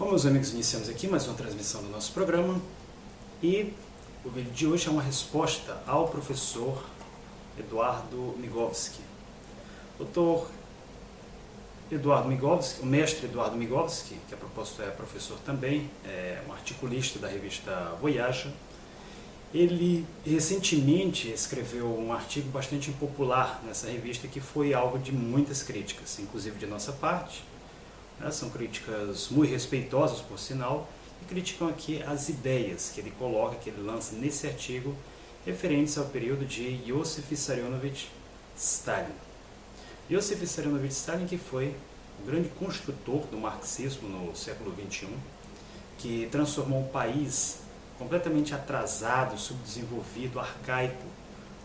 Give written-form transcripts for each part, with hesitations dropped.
Bom, meus amigos, iniciamos aqui mais uma transmissão do nosso programa e o vídeo de hoje é uma resposta ao professor Eduardo Migovski. Dr. Eduardo Migovski, o mestre Eduardo Migovski, que a propósito é professor também, é um articulista da revista Voyage, ele recentemente escreveu um artigo bastante impopular nessa revista que foi alvo de muitas críticas, inclusive de nossa parte. São críticas muito respeitosas, por sinal, e criticam aqui as ideias que ele coloca, que ele lança nesse artigo, referentes ao período de Iosif Vissarionovich Stalin. Iosif Vissarionovich Stalin, que foi o grande construtor do marxismo no século XXI, que transformou um país completamente atrasado, subdesenvolvido, arcaico,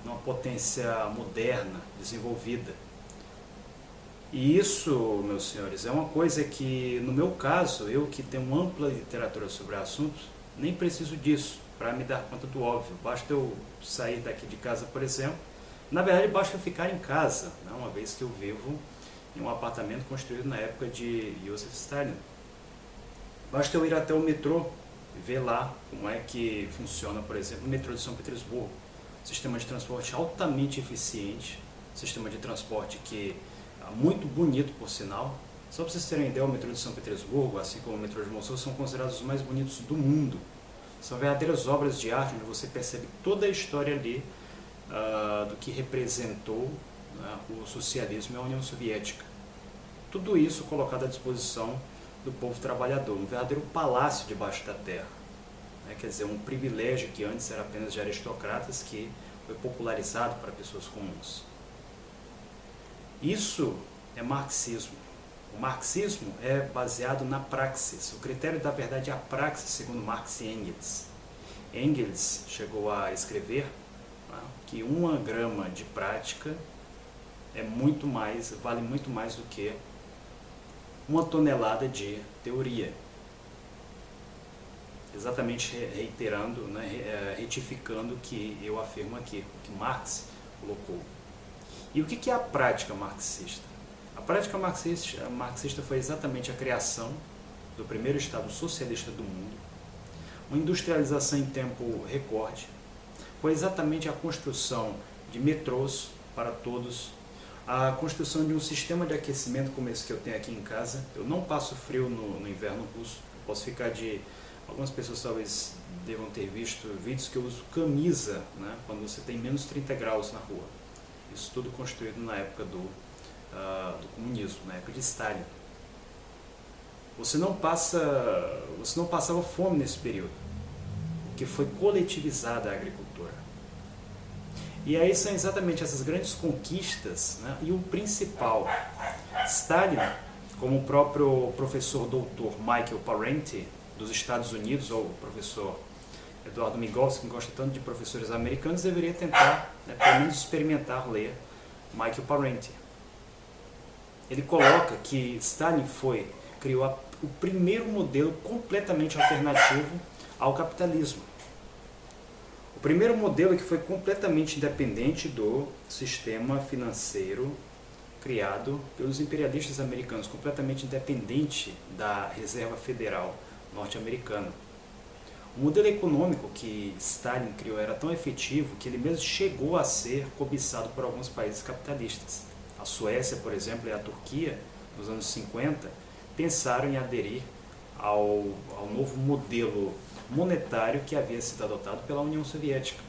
numa potência moderna, desenvolvida. E isso, meus senhores, é uma coisa que, no meu caso, eu que tenho uma ampla literatura sobre o assunto, nem preciso disso para me dar conta do óbvio. Basta eu sair daqui de casa, por exemplo. Na verdade, basta eu ficar em casa, né, uma vez que eu vivo em um apartamento construído na época de Iosif Stalin. Basta eu ir até o metrô e ver lá como é que funciona, por exemplo, o metrô de São Petersburgo. Sistema de transporte altamente eficiente, sistema de transporte que muito bonito, por sinal. Só para vocês terem ideia, o metrô de São Petersburgo, assim como o metrô de Moscou, são considerados os mais bonitos do mundo. São verdadeiras obras de arte, onde você percebe toda a história ali do que representou o socialismo e a União Soviética. Tudo isso colocado à disposição do povo trabalhador, um verdadeiro palácio debaixo da terra. Quer dizer, um privilégio que antes era apenas de aristocratas, que foi popularizado para pessoas comuns. Isso é marxismo. O marxismo é baseado na praxis. O critério da verdade é a praxis, segundo Marx e Engels. Engels chegou a escrever que 1 grama de prática vale muito mais do que 1 tonelada de teoria. Exatamente reiterando, retificando o que eu afirmo aqui, o que Marx colocou. E o que é a prática marxista? A prática marxista foi exatamente a criação do primeiro Estado socialista do mundo, uma industrialização em tempo recorde, foi exatamente a construção de metrôs para todos, a construção de um sistema de aquecimento como esse que eu tenho aqui em casa. Eu não passo frio no inverno russo, posso ficar de... Algumas pessoas talvez devam ter visto vídeos que eu uso camisa, quando você tem menos 30 graus na rua. Isso tudo construído na época do comunismo, na época de Stalin. Você não passava fome nesse período, porque foi coletivizada a agricultura. E aí são exatamente essas grandes conquistas, e o principal. Stalin, como o próprio professor doutor Michael Parenti, dos Estados Unidos, ou o professor Eduardo Migovski, que gosta tanto de professores americanos, deveria tentar, pelo menos experimentar ler Michael Parenti. Ele coloca que Stalin criou o primeiro modelo completamente alternativo ao capitalismo. O primeiro modelo que foi completamente independente do sistema financeiro criado pelos imperialistas americanos, completamente independente da Reserva Federal norte-americana. O modelo econômico que Stalin criou era tão efetivo que ele mesmo chegou a ser cobiçado por alguns países capitalistas. A Suécia, por exemplo, e a Turquia, nos anos 50, pensaram em aderir ao novo modelo monetário que havia sido adotado pela União Soviética.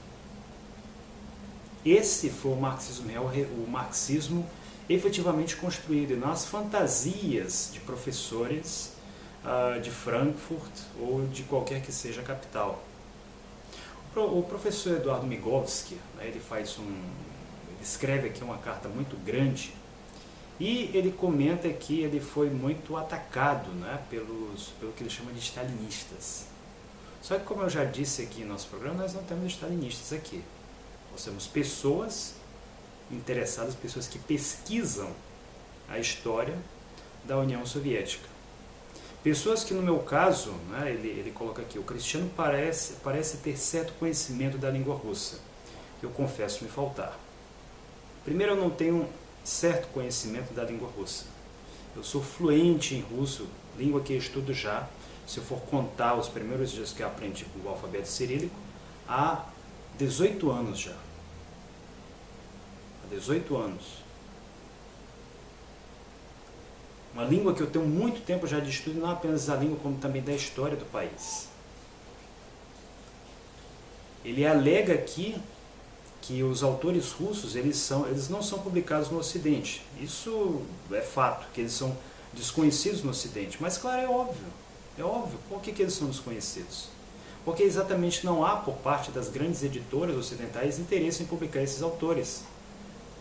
Esse foi o marxismo real, o marxismo efetivamente construído, e não as fantasias de professores de Frankfurt ou de qualquer que seja a capital. O professor Eduardo Migovski, ele escreve aqui uma carta muito grande e ele comenta que ele foi muito atacado, pelo que ele chama de stalinistas. Só que, como eu já disse aqui no nosso programa, nós não temos stalinistas aqui. Nós temos pessoas interessadas, pessoas que pesquisam a história da União Soviética. Pessoas que, no meu caso, ele coloca aqui, o Cristiano parece ter certo conhecimento da língua russa, que eu confesso me faltar. Primeiro, eu não tenho certo conhecimento da língua russa. Eu sou fluente em russo, língua que eu estudo já, se eu for contar os primeiros dias que eu aprendi o alfabeto cirílico, há 18 anos já. Há 18 anos. Uma língua que eu tenho muito tempo já de estudo, não apenas da língua, como também da história do país. Ele alega aqui que os autores russos eles não são publicados no Ocidente. Isso é fato, que eles são desconhecidos no Ocidente. Mas, claro, é óbvio. Por que eles são desconhecidos? Porque exatamente não há, por parte das grandes editoras ocidentais, interesse em publicar esses autores.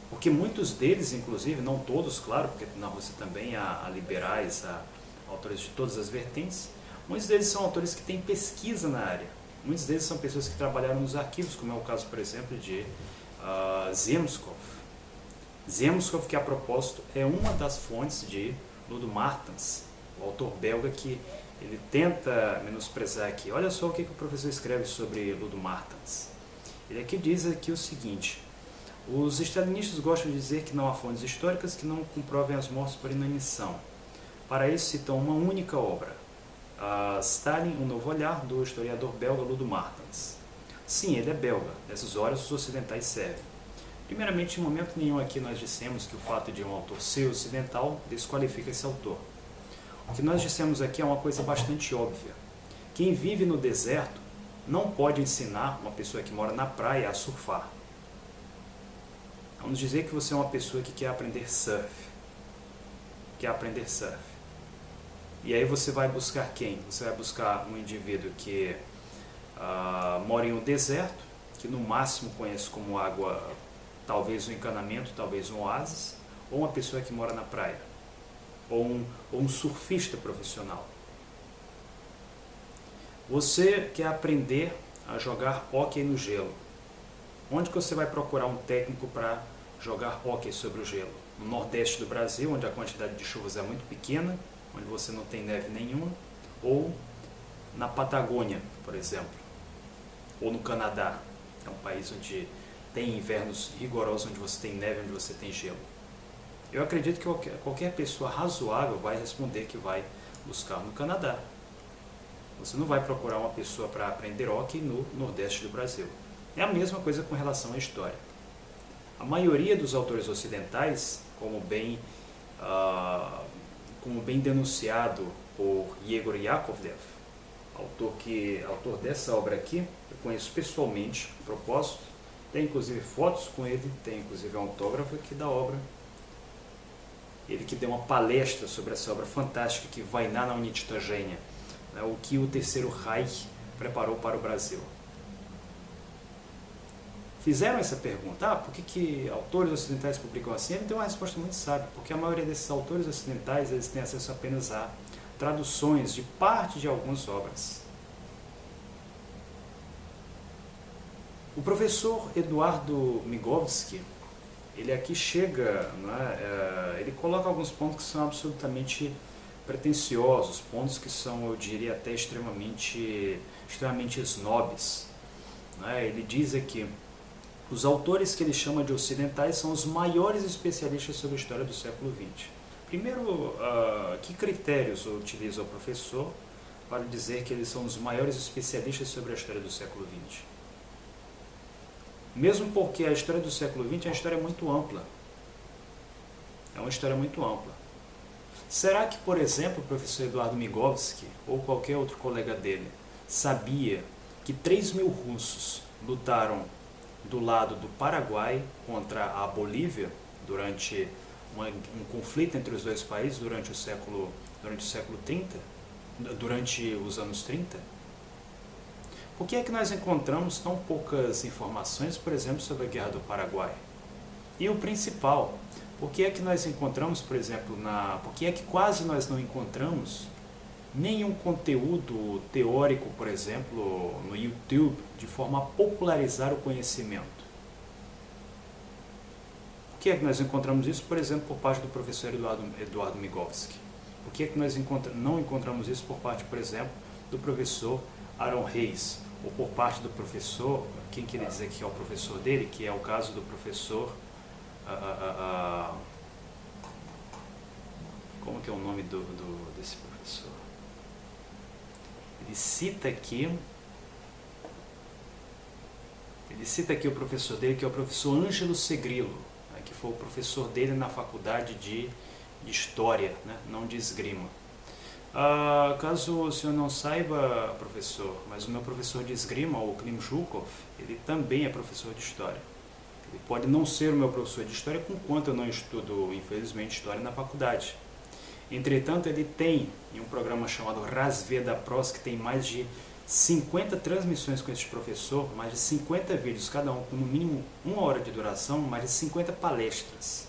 Porque muitos deles, inclusive, não todos, claro, porque na Rússia também há liberais, há autores de todas as vertentes, muitos deles são autores que têm pesquisa na área. Muitos deles são pessoas que trabalharam nos arquivos, como é o caso, por exemplo, de Zemskov. Zemskov, que a propósito é uma das fontes de Ludo Martens, o autor belga que ele tenta menosprezar aqui. Olha só o que o professor escreve sobre Ludo Martens. Ele aqui diz aqui o seguinte: os stalinistas gostam de dizer que não há fontes históricas que não comprovem as mortes por inanição. Para isso citam uma única obra, Stalin, um novo olhar, do historiador belga Ludo Martens. Sim, ele é belga, nessas horas os ocidentais servem. Primeiramente, em momento nenhum aqui nós dissemos que o fato de um autor ser ocidental desqualifica esse autor. O que nós dissemos aqui é uma coisa bastante óbvia. Quem vive no deserto não pode ensinar uma pessoa que mora na praia a surfar. Vamos dizer que você é uma pessoa que quer aprender surf. E aí você vai buscar quem? Você vai buscar um indivíduo que mora em um deserto, que no máximo conhece como água, talvez um encanamento, talvez um oásis, ou uma pessoa que mora na praia, ou um surfista profissional. Você quer aprender a jogar hóquei no gelo. Onde que você vai procurar um técnico para jogar hóquei sobre o gelo? No Nordeste do Brasil, onde a quantidade de chuvas é muito pequena, onde você não tem neve nenhuma, ou na Patagônia, por exemplo, ou no Canadá, é um país onde tem invernos rigorosos, onde você tem neve, onde você tem gelo. Eu acredito que qualquer pessoa razoável vai responder que vai buscar no Canadá. Você não vai procurar uma pessoa para aprender hóquei no Nordeste do Brasil. É a mesma coisa com relação à história. A maioria dos autores ocidentais, como bem denunciado por Yegor Yakovlev, autor dessa obra aqui, eu conheço pessoalmente, a propósito, tem inclusive fotos com ele, tem inclusive um autógrafo aqui da obra. Ele que deu uma palestra sobre essa obra fantástica que vai na Unitogênia, né, o que o Terceiro Reich preparou para o Brasil. Fizeram essa pergunta, por que autores ocidentais publicam assim? Ele deu uma resposta muito sábia, porque a maioria desses autores ocidentais eles têm acesso apenas a traduções de parte de algumas obras. O professor Eduardo Migovski, ele aqui chega, né, ele coloca alguns pontos que são absolutamente pretensiosos, pontos que são, eu diria, até extremamente snobs. Né? Ele diz aqui: os autores que ele chama de ocidentais são os maiores especialistas sobre a história do século XX. Primeiro, que critérios utiliza o professor para dizer que eles são os maiores especialistas sobre a história do século XX? Mesmo porque a história do século XX é uma história muito ampla. É uma história muito ampla. Será que, por exemplo, o professor Eduardo Migovski, ou qualquer outro colega dele, sabia que 3.000 russos lutaram do lado do Paraguai contra a Bolívia durante um conflito entre os dois países durante o século 30, durante os anos 30? Por que é que nós encontramos tão poucas informações, por exemplo, sobre a Guerra do Paraguai? E o principal, por que é que nós encontramos, por exemplo, por que é que quase nós não encontramos nenhum conteúdo teórico, por exemplo, no YouTube, de forma a popularizar o conhecimento? Por que é que nós encontramos isso, por exemplo, por parte do professor Eduardo Migovski? Por que é que nós não encontramos isso por parte, por exemplo, do professor Aaron Reis? Ou por parte do professor, quem que ele diz aqui é o professor dele, que é o caso do professor Como que é o nome desse professor? Ele cita aqui o professor dele, que é o professor Ângelo Segrilo, né, que foi o professor dele na faculdade de História, né, não de Esgrima. Caso o senhor não saiba, professor, mas o meu professor de Esgrima, o Klim Zhukov, ele também é professor de História. Ele pode não ser o meu professor de História, conquanto eu não estudo, infelizmente, História na faculdade. Entretanto, ele tem, em um programa chamado Razveda Pros, que tem mais de 50 transmissões com este professor, mais de 50 vídeos, cada um com no mínimo 1 hora de duração, mais de 50 palestras.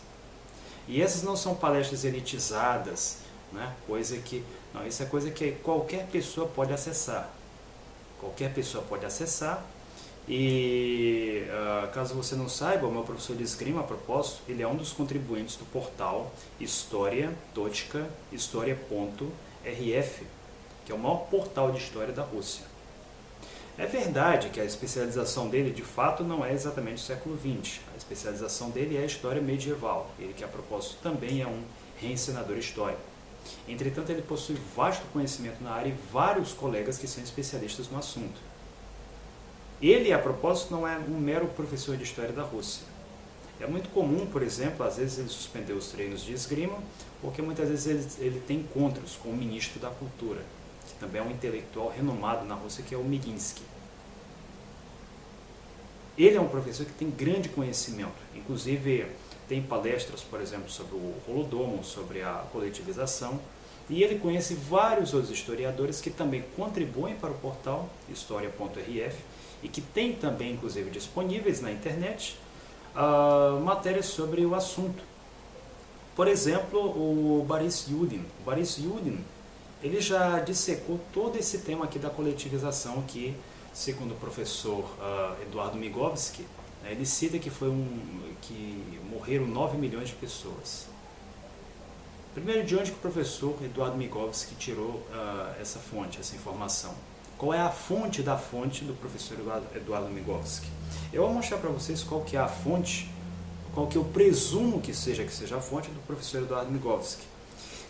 E essas não são palestras elitizadas, né? Não, isso é coisa que qualquer pessoa pode acessar. Qualquer pessoa pode acessar. E caso você não saiba, o meu professor de esgrima, a propósito, ele é um dos contribuintes do portal Historia.rf, que é o maior portal de história da Rússia. É verdade que a especialização dele, de fato, não é exatamente o século XX. A especialização dele é a história medieval. Ele, que a propósito, também é um reencenador histórico. Entretanto, ele possui vasto conhecimento na área e vários colegas que são especialistas no assunto. Ele, a propósito, não é um mero professor de história da Rússia. É muito comum, por exemplo, às vezes ele suspender os treinos de esgrima, porque muitas vezes ele tem encontros com o ministro da Cultura, que também é um intelectual renomado na Rússia, que é o Miginsky. Ele é um professor que tem grande conhecimento, inclusive tem palestras, por exemplo, sobre o Holodomor, sobre a coletivização, e ele conhece vários outros historiadores que também contribuem para o portal Historia.rf e que tem também, inclusive, disponíveis na internet, matérias sobre o assunto. Por exemplo, o Boris Yudin. O Boris Yudin, ele já dissecou todo esse tema aqui da coletivização, que, segundo o professor Eduardo Migovski, ele cita que que morreram 9 milhões de pessoas. Primeiro, de onde que o professor Eduardo Migovski tirou essa fonte, essa informação? Qual é a fonte da fonte do professor Eduardo Migovski? Eu vou mostrar para vocês qual que é a fonte, qual que eu presumo que seja a fonte do professor Eduardo Migovski.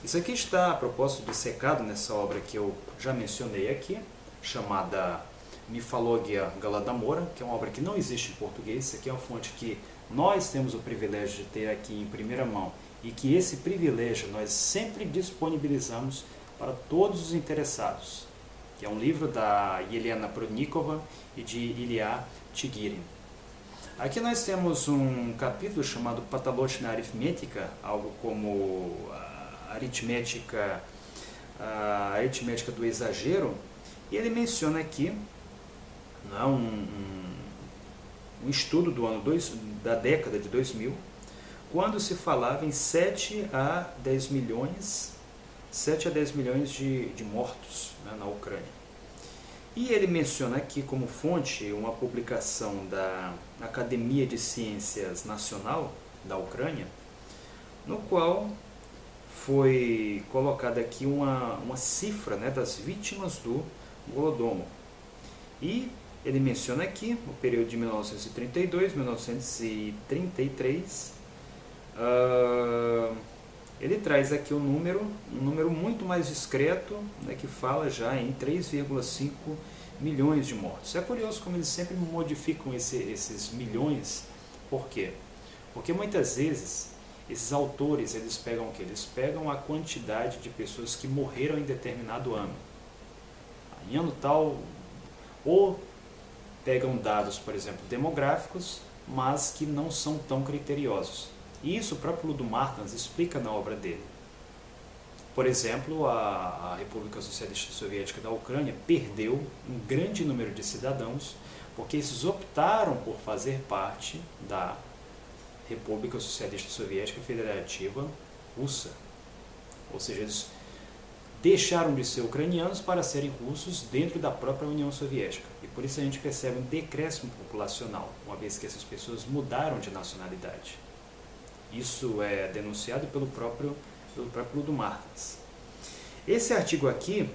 Isso aqui está, a propósito, dissecado nessa obra que eu já mencionei aqui, chamada Mifologia Galadomora, que é uma obra que não existe em português. Isso aqui é uma fonte que nós temos o privilégio de ter aqui em primeira mão e que esse privilégio nós sempre disponibilizamos para todos os interessados, que é um livro da Yelena Prudnikova e de Ilya Tigirin. Aqui nós temos um capítulo chamado Patologia Aritmética, algo como a aritmética do exagero, e ele menciona aqui um estudo do ano da década de 2000, quando se falava em 7 a 10 milhões de mortos, né, na Ucrânia. E ele menciona aqui como fonte uma publicação da Academia de Ciências Nacional da Ucrânia, no qual foi colocada aqui uma cifra, né, das vítimas do Holodomor. E ele menciona aqui o período de 1932, 1933. Ele traz aqui um número muito mais discreto, né, que fala já em 3,5 milhões de mortos. É curioso como eles sempre modificam esses milhões. Por quê? Porque muitas vezes esses autores, eles pegam o quê? Eles pegam a quantidade de pessoas que morreram em determinado ano. Em ano tal, ou pegam dados, por exemplo, demográficos, mas que não são tão criteriosos. E isso o próprio Ludo Martins explica na obra dele. Por exemplo, a República Socialista Soviética da Ucrânia perdeu um grande número de cidadãos porque esses optaram por fazer parte da República Socialista Soviética Federativa Russa. Ou seja, eles deixaram de ser ucranianos para serem russos dentro da própria União Soviética. E por isso a gente percebe um decréscimo populacional, uma vez que essas pessoas mudaram de nacionalidade. Isso é denunciado pelo próprio Ludo Martins. Esse artigo aqui,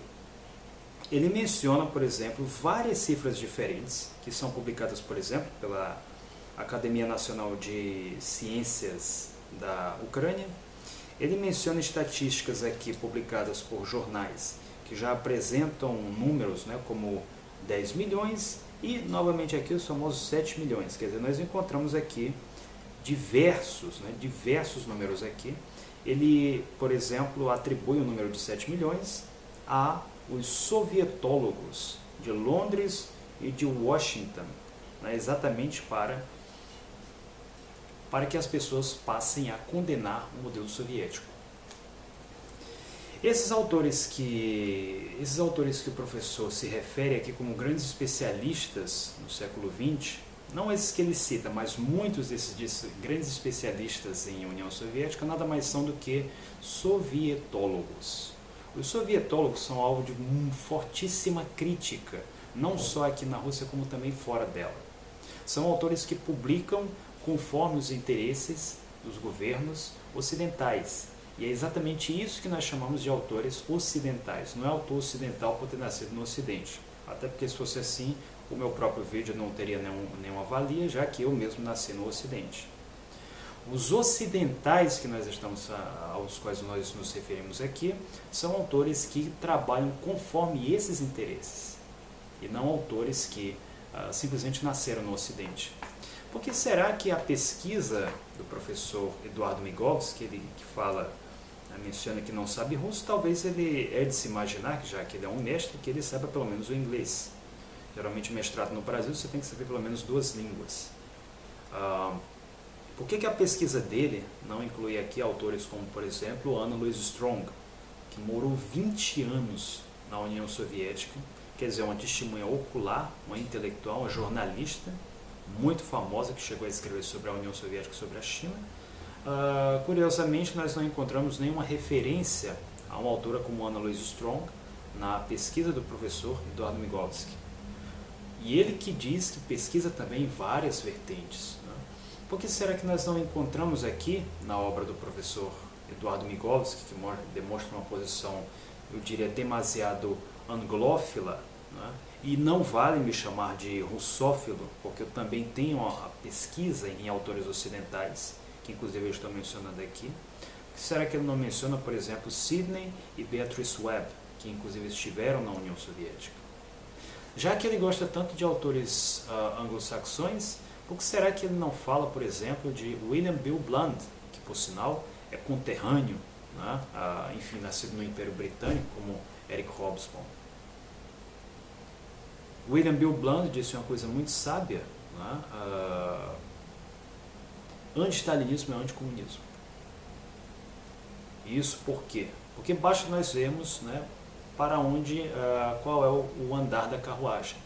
ele menciona, por exemplo, várias cifras diferentes, que são publicadas, por exemplo, pela Academia Nacional de Ciências da Ucrânia, Ele menciona estatísticas aqui publicadas por jornais que já apresentam números, né, como 10 milhões e novamente aqui os famosos 7 milhões. Quer dizer, nós encontramos aqui diversos números aqui. Ele, por exemplo, atribui o número de 7 milhões a os sovietólogos de Londres e de Washington, né, exatamente para que as pessoas passem a condenar o modelo soviético. Esses autores que o professor se refere aqui como grandes especialistas no século XX, não esses que ele cita, mas muitos desses grandes especialistas em União Soviética nada mais são do que sovietólogos. Os sovietólogos são alvo de fortíssima crítica, não só aqui na Rússia como também fora dela. São autores que publicam conforme os interesses dos governos ocidentais. E é exatamente isso que nós chamamos de autores ocidentais. Não é autor ocidental por ter nascido no Ocidente. Até porque se fosse assim, o meu próprio vídeo não teria nenhuma valia, já que eu mesmo nasci no Ocidente. Os ocidentais aos quais nós nos referimos aqui são autores que trabalham conforme esses interesses e não autores que simplesmente nasceram no Ocidente. Por que será que a pesquisa do professor Eduardo Migovski, menciona que não sabe russo, talvez ele é de se imaginar, já que ele é um mestre, que ele saiba pelo menos o inglês. Geralmente mestrado no Brasil você tem que saber pelo menos 2 línguas. Por que a pesquisa dele não inclui aqui autores como, por exemplo, Anna Louise Strong, que morou 20 anos na União Soviética, quer dizer, uma testemunha ocular, uma intelectual, uma jornalista muito famosa que chegou a escrever sobre a União Soviética e sobre a China. Curiosamente, nós não encontramos nenhuma referência a uma autora como Anna Louise Strong na pesquisa do professor Eduardo Migovski. E ele que diz que pesquisa também várias vertentes. Por que será que nós não encontramos aqui, na obra do professor Eduardo Migovski, que demonstra uma posição, eu diria, demasiado anglófila, né? E não vale me chamar de russófilo, porque eu também tenho a pesquisa em autores ocidentais, que inclusive eu estou mencionando aqui. Por que será que ele não menciona, por exemplo, Sidney e Beatrice Webb, que inclusive estiveram na União Soviética? Já que ele gosta tanto de autores anglo-saxões, por que será que ele não fala, por exemplo, de William Bill Bland, que por sinal é conterrâneo, né? Enfim, nascido no Império Britânico, como Eric Hobsbawm. William Bill Bland disse uma coisa muito sábia, né? Anti-stalinismo é anticomunismo. Isso por quê? Porque basta nós vermos, né, qual é o andar da carruagem.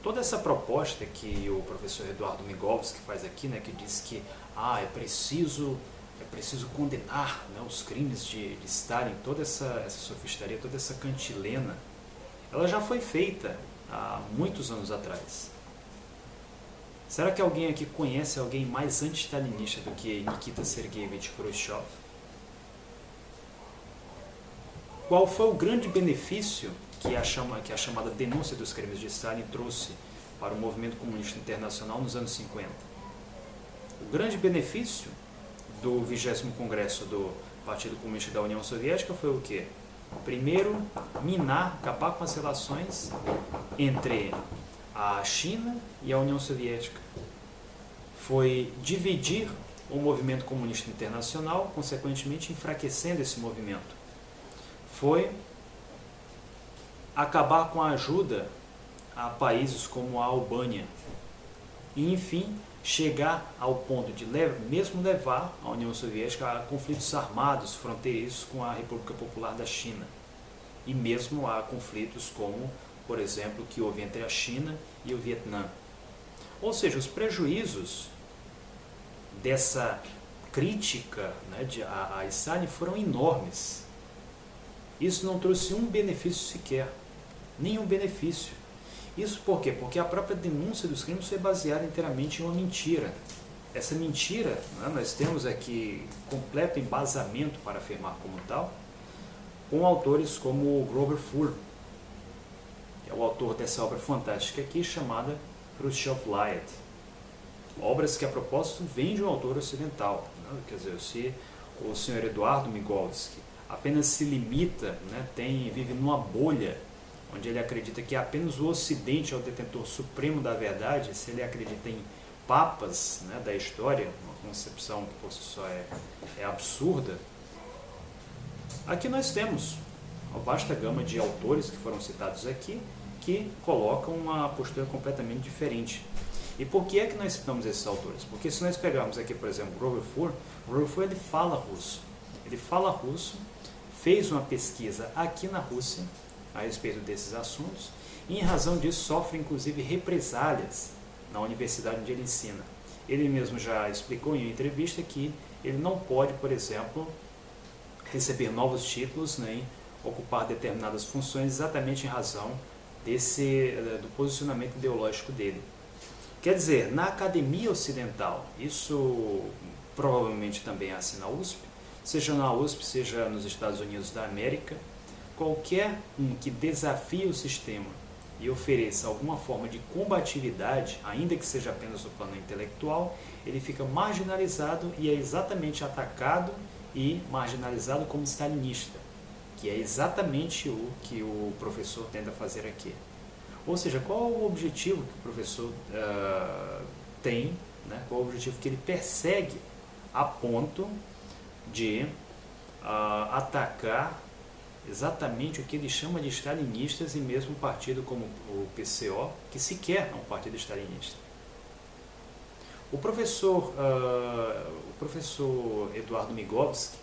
Toda essa proposta que o professor Eduardo Migovski faz aqui, né, que diz que é preciso condenar, né, os crimes de Stalin, toda essa sofistaria, toda essa cantilena, ela já foi feita há muitos anos atrás. Será que alguém aqui conhece alguém mais anti-stalinista do que Nikita Sergeyevich Khrushchev? Qual foi o grande benefício que a chamada denúncia dos crimes de Stalin trouxe para o movimento comunista internacional nos anos 50? O grande benefício do 20º Congresso do Partido Comunista da União Soviética foi o quê? Primeiro, acabar com as relações entre a China e a União Soviética. Foi dividir o movimento comunista internacional, consequentemente enfraquecendo esse movimento. Foi acabar com a ajuda a países como a Albânia. E, enfim, chegar ao ponto de mesmo levar a União Soviética a conflitos armados fronteiriços com a República Popular da China. E mesmo a conflitos como, por exemplo, que houve entre a China e o Vietnã. Ou seja, os prejuízos dessa crítica, né, a Stalin foram enormes. Isso não trouxe um benefício sequer, nenhum benefício. Isso por quê? Porque a própria denúncia dos crimes foi baseada inteiramente em uma mentira. Essa mentira, né, nós temos aqui completo embasamento para afirmar como tal, com autores como Grover Furr, que é o autor dessa obra fantástica aqui, chamada Khrushchev Lied. Obras que, a propósito, vêm de um autor ocidental. Né? Quer dizer, se o senhor Eduardo Migowski, apenas se limita, né, vive numa bolha, onde ele acredita que apenas o Ocidente é o detentor supremo da verdade, se ele acredita em papas, né, da história, uma concepção que por si só é absurda, aqui nós temos uma vasta gama de autores que foram citados aqui, que colocam uma postura completamente diferente. E por que é que nós citamos esses autores? Porque se nós pegarmos aqui, por exemplo, Robert Fur ele fala russo. Ele fala russo, fez uma pesquisa aqui na Rússia a respeito desses assuntos, e em razão disso sofre inclusive represálias na universidade onde ele ensina. Ele mesmo já explicou em uma entrevista que ele não pode, por exemplo, receber novos títulos, nem ocupar determinadas funções exatamente em razão do posicionamento ideológico dele. Quer dizer, na academia ocidental, isso provavelmente também é assim na USP, seja na USP, seja nos Estados Unidos da América, qualquer um que desafie o sistema e ofereça alguma forma de combatividade, ainda que seja apenas no plano intelectual, ele fica marginalizado e é exatamente atacado e marginalizado como stalinista, que é exatamente o que o professor tenta fazer aqui. Ou seja, qual é o objetivo que o professor tem, né? Qual é o objetivo que ele persegue a ponto de atacar exatamente o que ele chama de stalinistas, e mesmo um partido como o PCO, que sequer é um partido stalinista. O professor Eduardo Migowski,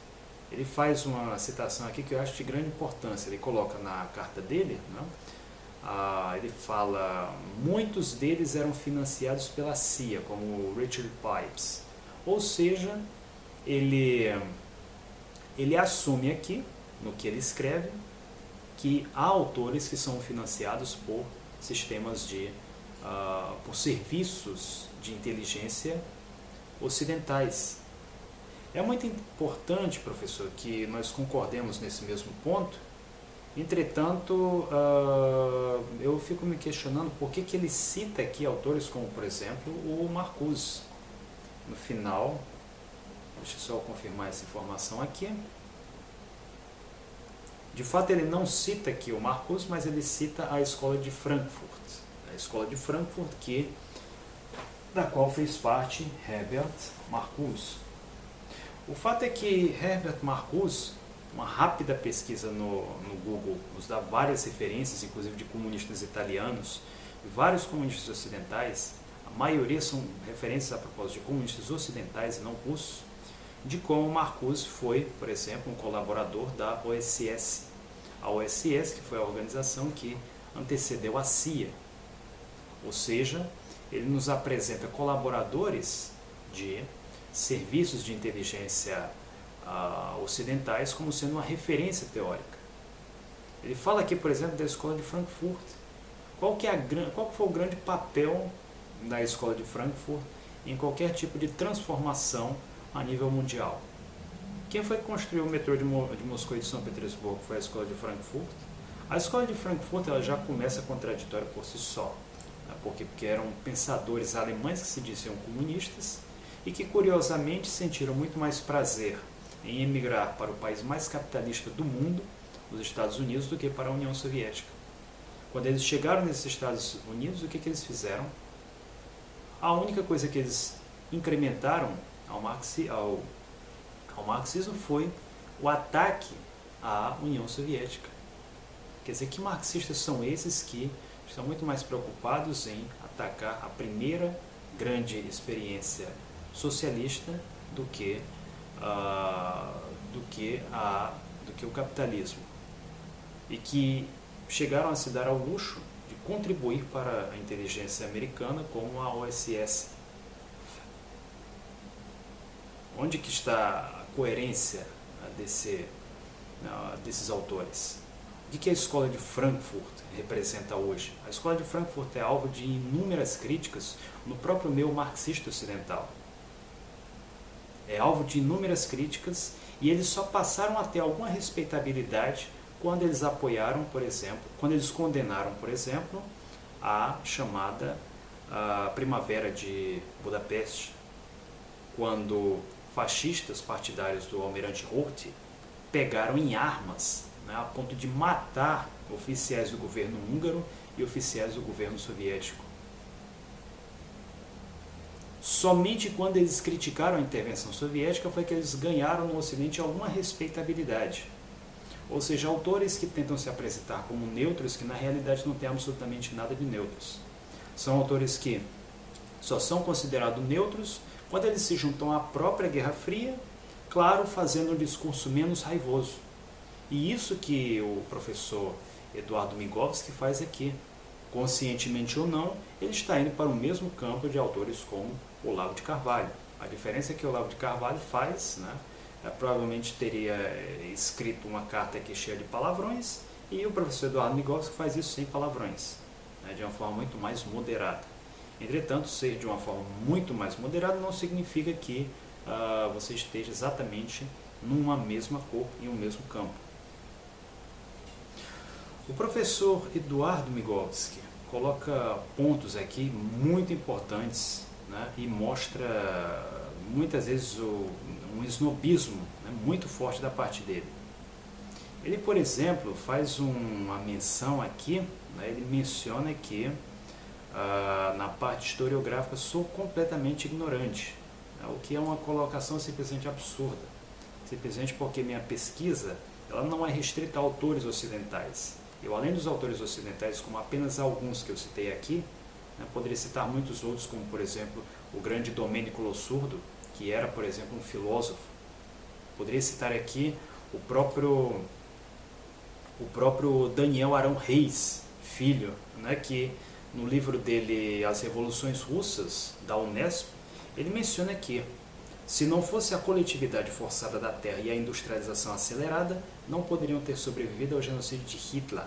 ele faz uma citação aqui que eu acho de grande importância. Ele coloca na carta dele, né? Ele fala: muitos deles eram financiados pela CIA, como Richard Pipes. Ou seja, ele assume aqui, no que ele escreve, que há autores que são financiados por sistemas por serviços de inteligência ocidentais. É muito importante, professor, que nós concordemos nesse mesmo ponto. Entretanto, eu fico me questionando por que ele cita aqui autores como, por exemplo, o Marcuse. No final, deixa eu só confirmar essa informação aqui. De fato, ele não cita aqui o Marcuse, mas ele cita a Escola de Frankfurt. A Escola de Frankfurt, da qual fez parte Herbert Marcuse. O fato é que Herbert Marcuse, uma rápida pesquisa no Google, nos dá várias referências, inclusive de comunistas italianos e vários comunistas ocidentais. A maioria são referências a propósito de comunistas ocidentais e não russos, de como Marcuse foi, por exemplo, um colaborador da OSS. A OSS, que foi a organização que antecedeu a CIA. Ou seja, ele nos apresenta colaboradores de serviços de inteligência ocidentais como sendo uma referência teórica. Ele fala aqui, por exemplo, da Escola de Frankfurt. Qual foi o grande papel da Escola de Frankfurt em qualquer tipo de transformação a nível mundial? Quem foi que construiu o metrô de Moscou e de São Petersburgo? Foi a Escola de Frankfurt. A Escola de Frankfurt ela já começa contraditória por si só, né? Porque eram pensadores alemães que se diziam comunistas e que curiosamente sentiram muito mais prazer em emigrar para o país mais capitalista do mundo, os Estados Unidos, do que para a União Soviética. Quando eles chegaram nesses Estados Unidos, o que eles fizeram? A única coisa que eles incrementaram ao marxismo foi o ataque à União Soviética. Quer dizer, que marxistas são esses que estão muito mais preocupados em atacar a primeira grande experiência socialista do que o capitalismo, e que chegaram a se dar ao luxo de contribuir para a inteligência americana como a OSS. Onde que está a coerência desses autores? O que a Escola de Frankfurt representa hoje? A Escola de Frankfurt é alvo de inúmeras críticas no próprio meio marxista ocidental. É alvo de inúmeras críticas, e eles só passaram a ter alguma respeitabilidade quando eles apoiaram, por exemplo, quando eles condenaram, por exemplo, a chamada Primavera de Budapeste, quando fascistas partidários do almirante Horthy pegaram em armas, né, a ponto de matar oficiais do governo húngaro e oficiais do governo soviético. Somente quando eles criticaram a intervenção soviética foi que eles ganharam no Ocidente alguma respeitabilidade. Ou seja, autores que tentam se apresentar como neutros, que na realidade não têm absolutamente nada de neutros. São autores que só são considerados neutros quando eles se juntam à própria Guerra Fria, claro, fazendo um discurso menos raivoso. E isso que o professor Eduardo Migovski faz aqui. Conscientemente ou não, ele está indo para o mesmo campo de autores como Olavo de Carvalho. A diferença é que o Olavo de Carvalho faz, né, provavelmente teria escrito uma carta aqui cheia de palavrões, e o professor Eduardo Migovski faz isso sem palavrões, né, de uma forma muito mais moderada. Entretanto, ser de uma forma muito mais moderada não significa que você esteja exatamente numa mesma cor e um mesmo campo. O professor Eduardo Migovski coloca pontos aqui muito importantes, né, e mostra muitas vezes um snobismo, né, muito forte da parte dele. Ele, por exemplo, faz uma menção aqui, né, ele menciona que na parte historiográfica sou completamente ignorante, né, o que é uma colocação simplesmente absurda, simplesmente porque minha pesquisa ela não é restrita a autores ocidentais. Eu, além dos autores ocidentais, como apenas alguns que eu citei aqui, né, poderia citar muitos outros, como por exemplo o grande Domênico Lossurdo, que era, por exemplo, um filósofo. Poderia citar aqui o próprio Daniel Arão Reis, filho, né, que no livro dele As Revoluções Russas, da Unesp, ele menciona que se não fosse a coletividade forçada da Terra e a industrialização acelerada, não poderiam ter sobrevivido ao genocídio de Hitler.